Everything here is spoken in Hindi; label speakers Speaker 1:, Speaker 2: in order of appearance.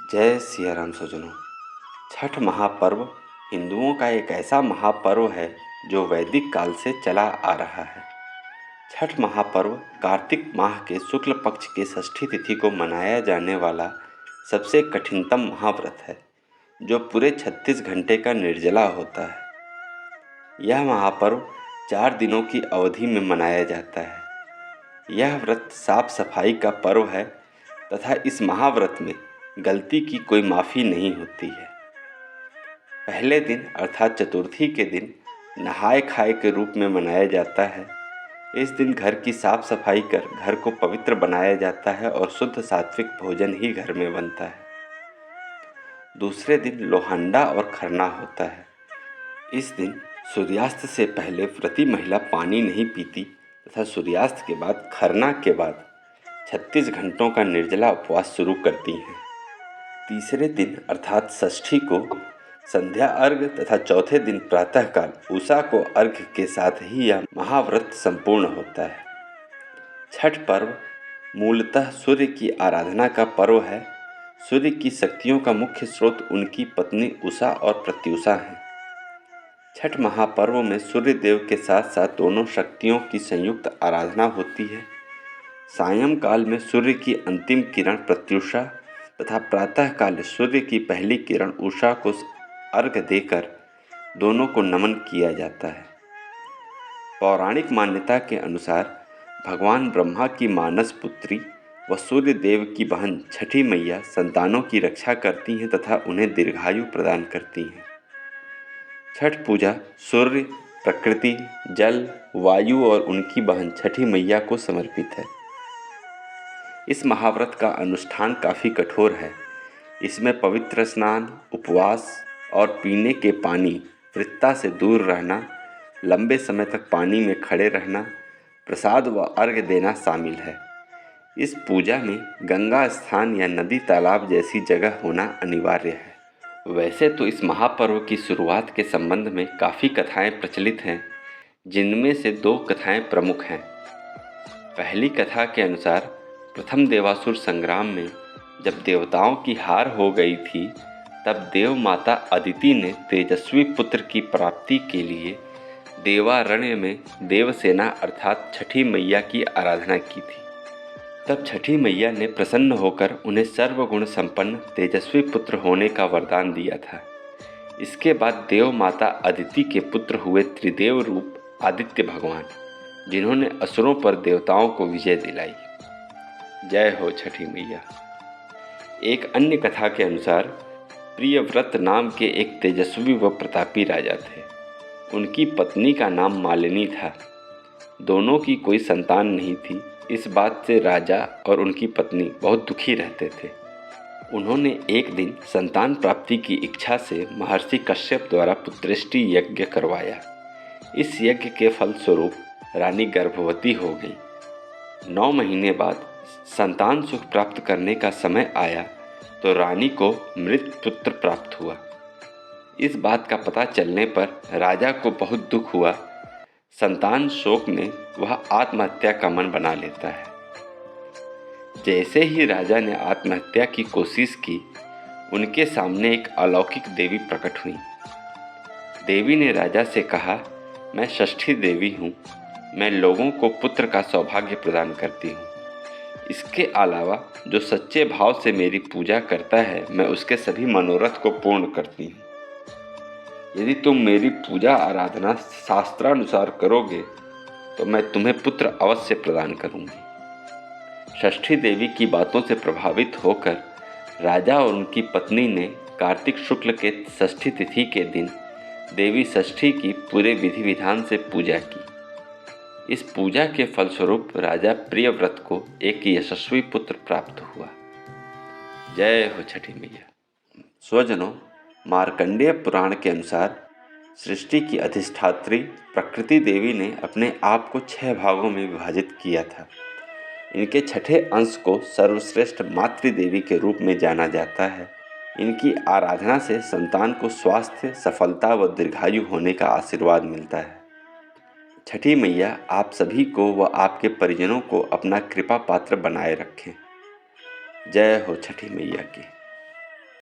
Speaker 1: जय सिया राम स्वजनों। छठ महापर्व हिंदुओं का एक ऐसा महापर्व है जो वैदिक काल से चला आ रहा है। छठ महापर्व कार्तिक माह के शुक्ल पक्ष के षष्ठी तिथि को मनाया जाने वाला सबसे कठिनतम महाव्रत है, जो पूरे 36 घंटे का निर्जला होता है। यह महापर्व 4 दिनों की अवधि में मनाया जाता है। यह व्रत साफ सफाई का पर्व है तथा इस महाव्रत में गलती की कोई माफ़ी नहीं होती है। पहले दिन अर्थात चतुर्थी के दिन नहाय खाए के रूप में मनाया जाता है। इस दिन घर की साफ सफाई कर घर को पवित्र बनाया जाता है और शुद्ध सात्विक भोजन ही घर में बनता है। दूसरे दिन लोहंडा और खरना होता है। इस दिन सूर्यास्त से पहले व्रती महिला पानी नहीं पीती तथा सूर्यास्त के बाद खरना के बाद 36 घंटों का निर्जला उपवास शुरू करती हैं। तीसरे दिन अर्थात षष्ठी को संध्या अर्घ तथा चौथे दिन प्रातःकाल उषा को अर्घ के साथ ही यह महाव्रत संपूर्ण होता है। छठ पर्व मूलतः सूर्य की आराधना का पर्व है। सूर्य की शक्तियों का मुख्य स्रोत उनकी पत्नी उषा और प्रत्युषा हैं। छठ महापर्व में सूर्य देव के साथ साथ दोनों शक्तियों की संयुक्त आराधना होती है। सायंकाल में सूर्य की अंतिम किरण प्रत्युषा तथा प्रातःकाल सूर्य की पहली किरण उषा को अर्घ देकर दोनों को नमन किया जाता है। पौराणिक मान्यता के अनुसार भगवान ब्रह्मा की मानस पुत्री व सूर्य देव की बहन छठी मैया संतानों की रक्षा करती हैं तथा उन्हें दीर्घायु प्रदान करती हैं। छठ पूजा सूर्य, प्रकृति, जल, वायु और उनकी बहन छठी मैया को समर्पित है। इस महाव्रत का अनुष्ठान काफ़ी कठोर है। इसमें पवित्र स्नान, उपवास और पीने के पानी वृत्ता से दूर रहना, लंबे समय तक पानी में खड़े रहना, प्रसाद व अर्घ्य देना शामिल है। इस पूजा में गंगा स्थान या नदी तालाब जैसी जगह होना अनिवार्य है। वैसे तो इस महापर्व की शुरुआत के संबंध में काफ़ी कथाएं प्रचलित हैं, जिनमें से 2 कथाएं प्रमुख हैं। पहली कथा के अनुसार प्रथम देवासुर संग्राम में जब देवताओं की हार हो गई थी, तब देव माता अदिति ने तेजस्वी पुत्र की प्राप्ति के लिए देवारण्य में देवसेना अर्थात छठी मैया की आराधना की थी। तब छठी मैया ने प्रसन्न होकर उन्हें सर्वगुण संपन्न तेजस्वी पुत्र होने का वरदान दिया था। इसके बाद देव माता अदिति के पुत्र हुए त्रिदेव रूप आदित्य भगवान, जिन्होंने असुरों पर देवताओं को विजय दिलाई। जय हो छठी मैया। एक अन्य कथा के अनुसार प्रियव्रत नाम के एक तेजस्वी व प्रतापी राजा थे। उनकी पत्नी का नाम मालिनी था। दोनों की कोई संतान नहीं थी। इस बात से राजा और उनकी पत्नी बहुत दुखी रहते थे। उन्होंने एक दिन संतान प्राप्ति की इच्छा से महर्षि कश्यप द्वारा पुत्रेष्टि यज्ञ करवाया। इस यज्ञ के फलस्वरूप रानी गर्भवती हो गई। 9 महीने बाद संतान सुख प्राप्त करने का समय आया तो रानी को मृत पुत्र प्राप्त हुआ। इस बात का पता चलने पर राजा को बहुत दुख हुआ। संतान शोक में वह आत्महत्या का मन बना लेता है। जैसे ही राजा ने आत्महत्या की कोशिश की, उनके सामने एक अलौकिक देवी प्रकट हुई। देवी ने राजा से कहा, मैं षष्ठी देवी हूँ। मैं लोगों को पुत्र का सौभाग्य प्रदान करती हूँ। इसके अलावा जो सच्चे भाव से मेरी पूजा करता है, मैं उसके सभी मनोरथ को पूर्ण करती हूँ। यदि तुम मेरी पूजा आराधना शास्त्रानुसार करोगे तो मैं तुम्हें पुत्र अवश्य प्रदान करूँगी। षष्ठी देवी की बातों से प्रभावित होकर राजा और उनकी पत्नी ने कार्तिक शुक्ल के षष्ठी तिथि के दिन देवी षष्ठी की पूरे विधि विधान से पूजा की। इस पूजा के फलस्वरूप राजा प्रियव्रत को एक यशस्वी पुत्र प्राप्त हुआ। जय हो छठी मैया। स्वजनों, मार्कंडेय पुराण के अनुसार सृष्टि की अधिष्ठात्री प्रकृति देवी ने अपने आप को 6 भागों में विभाजित किया था। इनके छठे अंश को सर्वश्रेष्ठ मातृदेवी के रूप में जाना जाता है। इनकी आराधना से संतान को स्वास्थ्य, सफलता व दीर्घायु होने का आशीर्वाद मिलता है। छठी मैया आप सभी को व आपके परिजनों को अपना कृपा पात्र बनाए रखें। जय हो छठी मैया की।